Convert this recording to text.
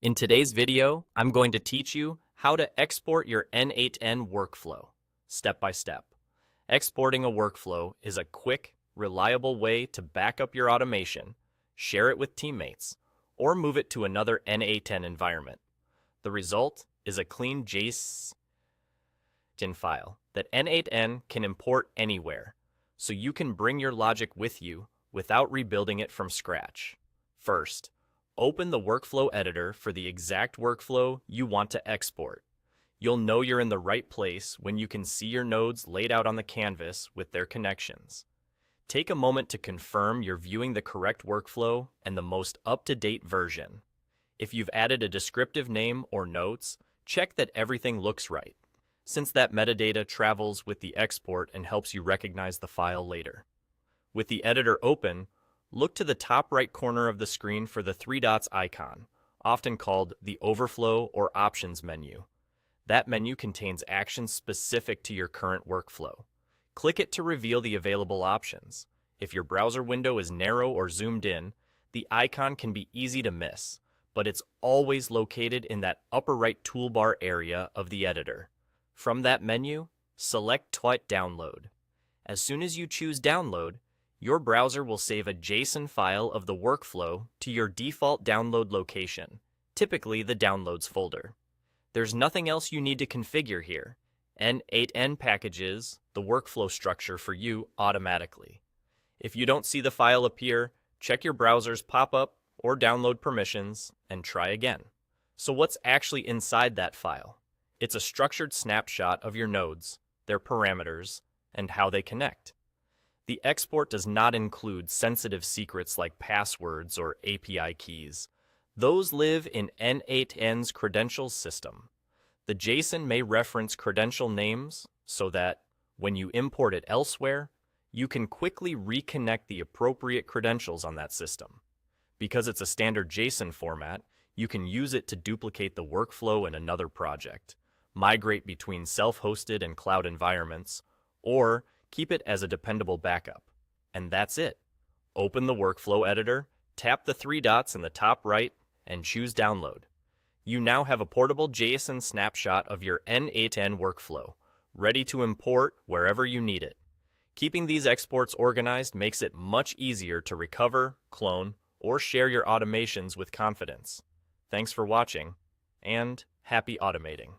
In today's video, I'm going to teach you how to export your n8n workflow, step by step. Exporting a workflow is a quick, reliable way to back up your automation, share it with teammates, or move it to another n8n environment. The result is a clean JSON file that n8n can import anywhere, so you can bring your logic with you without rebuilding it from scratch. First, open the workflow editor for the exact workflow you want to export. You'll know you're in the right place when you can see your nodes laid out on the canvas with their connections. Take a moment to confirm you're viewing the correct workflow and the most up-to-date version. If you've added a descriptive name or notes, check that everything looks right, since that metadata travels with the export and helps you recognize the file later. With the editor open, look to the top right corner of the screen for the three dots icon, often called the Overflow or Options menu. That menu contains actions specific to your current workflow. Click it to reveal the available options. If your browser window is narrow or zoomed in, the icon can be easy to miss, but it's always located in that upper right toolbar area of the editor. From that menu, select Download. As soon as you choose Download, your browser will save a JSON file of the workflow to your default download location, typically the Downloads folder. There's nothing else you need to configure here. n8n packages the workflow structure for you automatically. If you don't see the file appear, check your browser's pop-up or download permissions and try again. So what's actually inside that file? It's a structured snapshot of your nodes, their parameters, and how they connect. The export does not include sensitive secrets like passwords or API keys. Those live in n8n's credentials system. The JSON may reference credential names so that, when you import it elsewhere, you can quickly reconnect the appropriate credentials on that system. Because it's a standard JSON format, you can use it to duplicate the workflow in another project, migrate between self-hosted and cloud environments, or keep it as a dependable backup. And that's it. Open the workflow editor, tap the three dots in the top right, and choose Download. You now have a portable JSON snapshot of your n8n workflow, ready to import wherever you need it. Keeping these exports organized makes it much easier to recover, clone, or share your automations with confidence. Thanks for watching, and happy automating.